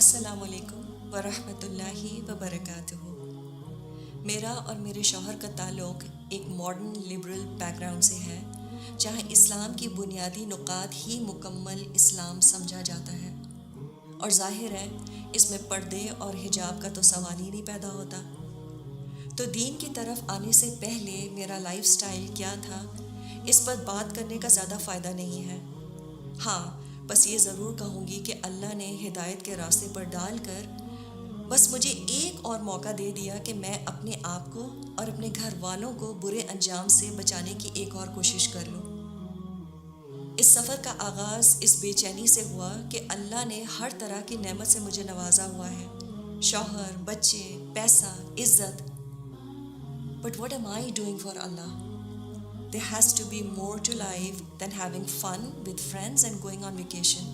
السلام علیکم ورحمۃ اللہ وبرکاتہ۔ میرا اور میرے شوہر کا تعلق ایک ماڈرن لبرل بیک گراؤنڈ سے ہے، جہاں اسلام کی بنیادی نکات ہی مکمل اسلام سمجھا جاتا ہے، اور ظاہر ہے اس میں پردے اور حجاب کا تو سوال ہی نہیں پیدا ہوتا۔ تو دین کی طرف آنے سے پہلے میرا لائف سٹائل کیا تھا، اس پر بات کرنے کا زیادہ فائدہ نہیں ہے۔ ہاں، بس یہ ضرور کہوں گی کہ اللہ نے ہدایت کے راستے پر ڈال کر بس مجھے ایک اور موقع دے دیا کہ میں اپنے آپ کو اور اپنے گھر والوں کو برے انجام سے بچانے کی ایک اور کوشش کر لوں۔ اس سفر کا آغاز اس بے چینی سے ہوا کہ اللہ نے ہر طرح کی نعمت سے مجھے نوازا ہوا ہے، شوہر، بچے، پیسہ، عزت۔ But what am I doing for Allah? There has to be more to life than having fun with friends and going on vacation.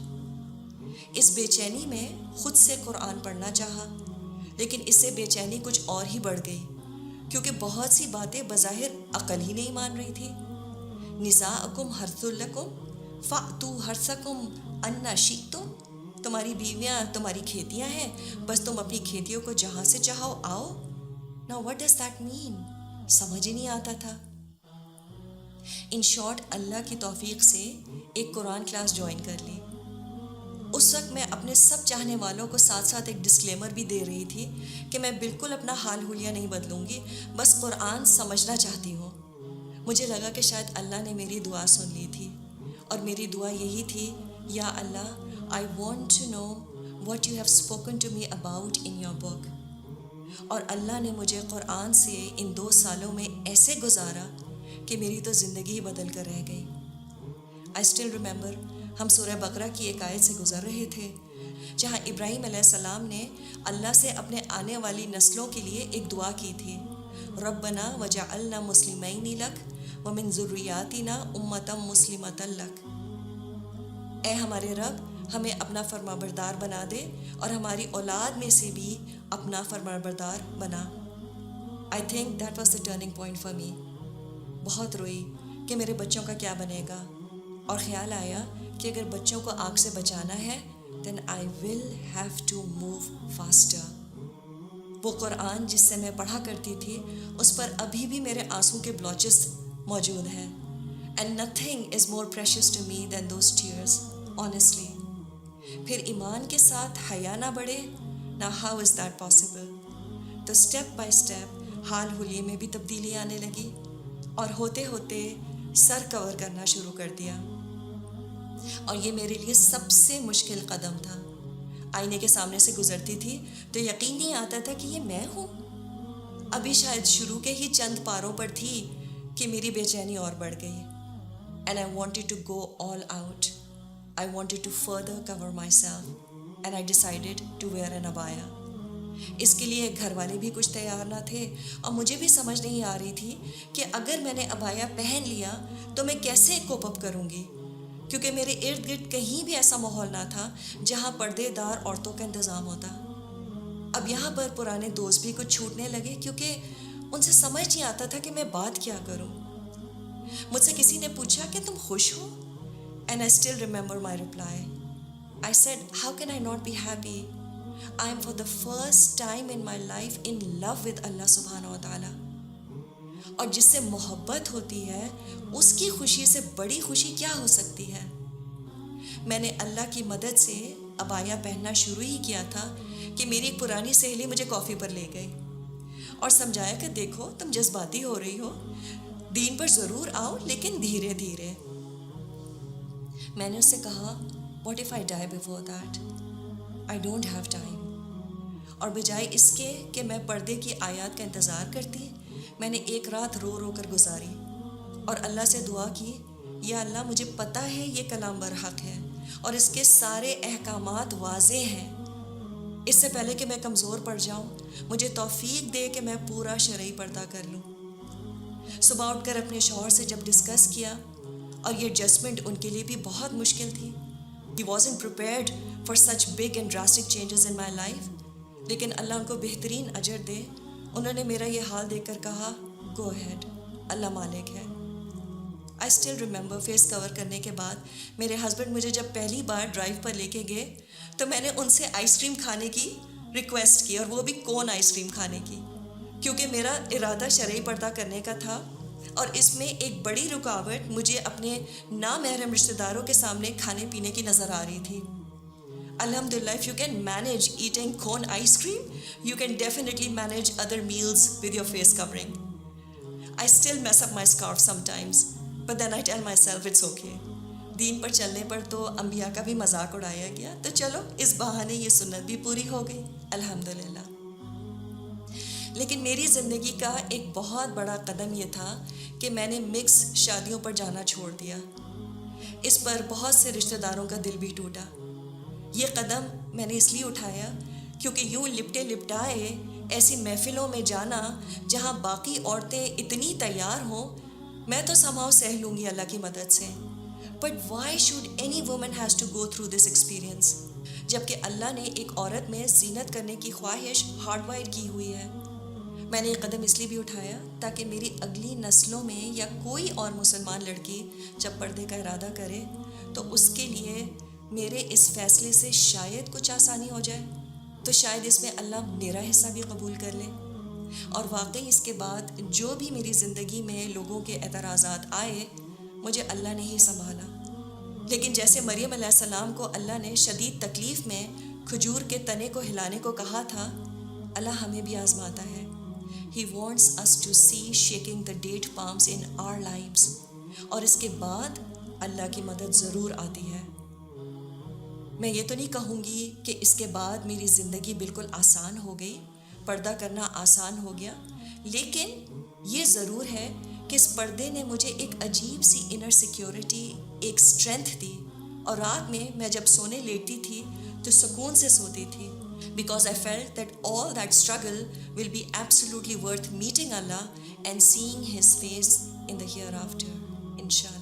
اس بے چینی میں خود سے قرآن پڑھنا چاہا، لیکن اس سے بے چینی کچھ اور ہی بڑھ گئی، کیونکہ بہت سی باتیں بظاہر عقل ہی نہیں مان رہی تھی۔ نساءکم حرث لکم فأتوا حرثکم انا شئتم، تمہاری بیویاں تمہاری کھیتیاں ہیں، بس تم اپنی کھیتیوں کو جہاں سے چاہو آؤ۔ Now what does that mean؟ سمجھ ہی نہیں آتا تھا۔ ان شارٹ، اللہ کی توفیق سے ایک قرآن کلاس جوائن کر لی۔ اس وقت میں اپنے سب چاہنے والوں کو ساتھ ساتھ ایک ڈسکلیمر بھی دے رہی تھی کہ میں بالکل اپنا حال حلیہ نہیں بدلوں گی، بس قرآن سمجھنا چاہتی ہوں۔ مجھے لگا کہ شاید اللہ نے میری دعا سن لی تھی، اور میری دعا یہی تھی، یا اللہ، I want to know what you have spoken to me about in your book۔ اور اللہ نے مجھے قرآن سے ان 2 سالوں میں ایسے گزارا کہ میری تو زندگی ہی بدل کر رہ گئی۔ I still remember، ہم سورہ بقرہ کی ایک آیت سے گزر رہے تھے، جہاں ابراہیم علیہ السلام نے اللہ سے اپنے آنے والی نسلوں کے لیے ایک دعا کی تھی، ربنا وجعلنا مسلمین لک ومن ذریاتنا امۃ مسلمۃ لک۔ اے ہمارے رب، ہمیں اپنا فرمانبردار بنا دے اور ہماری اولاد میں سے بھی اپنا فرمانبردار بنا۔ I think that was the turning point for me۔ بہت روئی کہ میرے بچوں کا کیا بنے گا، اور خیال آیا کہ اگر بچوں کو آگ سے بچانا ہے then I will have to move faster۔ وہ قرآن جس سے میں پڑھا کرتی تھی، اس پر ابھی بھی میرے آنسوں کے بلاچز موجود ہیں، and nothing is more precious to me than those tears، honestly۔ پھر ایمان کے ساتھ حیا نہ بڑھے، now how is that possible؟ تو اسٹیپ بائی اسٹیپ حال حلیے میں بھی تبدیلی آنے لگی، اور ہوتے ہوتے سر کور کرنا شروع کر دیا، اور یہ میرے لیے سب سے مشکل قدم تھا۔ آئینے کے سامنے سے گزرتی تھی تو یقین نہیں آتا تھا کہ یہ میں ہوں۔ ابھی شاید شروع کے ہی چند پاروں پر تھی کہ میری بے چینی اور بڑھ گئی، and I wanted to go all out۔ I wanted to further cover myself and I decided to wear an abaya۔ اس کے لیے گھر والے بھی کچھ تیار نہ تھے، اور مجھے بھی سمجھ نہیں آ رہی تھی کہ اگر میں نے ابایا پہن لیا تو میں کیسے کوپ اپ کروں گی، کیونکہ میرے ارد گرد کہیں بھی ایسا ماحول نہ تھا جہاں پردے دار عورتوں کا انتظام ہوتا۔ اب یہاں پر پرانے دوست بھی کچھ چھوٹنے لگے، کیونکہ ان سے سمجھ نہیں آتا تھا کہ میں بات کیا کروں۔ مجھ سے کسی نے پوچھا کہ تم خوش ہو؟ And I still remember my reply۔ I said, how can I not be happy؟ I am for the first time in my life in love with Allah subhanahu wa ta'ala۔ اور جس سے محبت ہوتی ہے اس کی خوشی سے بڑی خوشی کیا ہو سکتی ہے؟ میں نے اللہ کی مدد سے ابایا پہننا شروع ہی کیا تھا کہ میری ایک پرانی سہیلی مجھے کافی پر لے گئی اور سمجھایا کہ دیکھو، تم جذباتی ہو رہی ہو، دین پر ضرور آؤ لیکن دھیرے دھیرے۔ میں نے اس سے کہا، what if I die before that؟ I don't have time۔ اور بجائے اس کے کہ میں پردے کی آیات کا انتظار کرتی، میں نے ایک رات رو رو کر گزاری اور اللہ سے دعا کی، یا اللہ، مجھے پتہ ہے یہ کلام برحق ہے اور اس کے سارے احکامات واضح ہیں۔ اس سے پہلے کہ میں کمزور پڑ جاؤں، مجھے توفیق دے کہ میں پورا شرعی پردہ کر لوں۔ صبح اٹھ کر اپنے شوہر سے جب ڈسکس کیا، اور یہ ایڈجسٹمنٹ ان کے لیے بھی بہت مشکل تھی۔ He wasn't prepared for such big and drastic changes in my life۔ لیکن اللہ ان کو بہترین اجر دے، انہوں نے میرا یہ حال دیکھ کر کہا، go ahead، اللہ مالک ہے۔ آئی اسٹل ریممبر فیس کور کرنے کے بعد میرے ہسبینڈ مجھے جب پہلی بار ڈرائیو پر لے کے گئے تو میں نے ان سے آئس کریم کھانے کی ریکویسٹ کی، اور وہ بھی کون آئس کریم کھانے کی، کیونکہ میرا ارادہ شرعی پردہ کرنے کا تھا، اور اس میں ایک بڑی رکاوٹ مجھے اپنے نامحرم رشتہ داروں کے سامنے کھانے پینے کی نظر آ رہی تھی۔ الحمدللہ if you can manage eating cone ice cream, you can definitely manage other meals with your face covering. I still mess up my scarf sometimes, but then I tell myself it's okay. دین پر چلنے پر تو انبیاء کا بھی مذاق اڑایا گیا، تو چلو اس بہانے یہ سنت بھی پوری ہو گئی الحمدللہ۔ لیکن میری زندگی کا ایک بہت بڑا قدم یہ تھا کہ میں نے مکس شادیوں پر جانا چھوڑ دیا۔ اس پر بہت سے رشتہ داروں کا دل بھی ٹوٹا۔ یہ قدم میں نے اس لیے اٹھایا کیونکہ یوں لپٹے لپٹائے ایسی محفلوں میں جانا جہاں باقی عورتیں اتنی تیار ہوں، میں تو somehow سہ لوں گی اللہ کی مدد سے، but why should any woman has to go through this experience, جبکہ اللہ نے ایک عورت میں زینت کرنے کی خواہش ہارڈ وائر کی ہوئی ہے۔ میں نے یہ قدم اس لیے بھی اٹھایا تاکہ میری اگلی نسلوں میں یا کوئی اور مسلمان لڑکی جب پردے کا ارادہ کرے تو اس کے لیے میرے اس فیصلے سے شاید کچھ آسانی ہو جائے، تو شاید اس میں اللہ میرا حصہ بھی قبول کر لے۔ اور واقعی اس کے بعد جو بھی میری زندگی میں لوگوں کے اعتراضات آئے، مجھے اللہ نے ہی سنبھالا۔ لیکن جیسے مریم علیہ السلام کو اللہ نے شدید تکلیف میں کھجور کے تنے کو ہلانے کو کہا تھا، اللہ ہمیں بھی آزماتا ہے۔ He wants us to see shaking the date palms in our lives، اور اس کے بعد اللہ کی مدد ضرور آتی ہے۔ میں یہ تو نہیں کہوں گی کہ اس کے بعد میری زندگی بالکل آسان ہو گئی، پردہ کرنا آسان ہو گیا، لیکن یہ ضرور ہے کہ اس پردے نے مجھے ایک عجیب سی انر سیکیورٹی، ایک اسٹرینتھ دی، اور رات میں میں جب سونے لیٹتی تھی تو سکون سے سوتی تھی، because I felt that all that struggle will be absolutely worth meeting Allah and seeing His face in the hereafter, inshallah.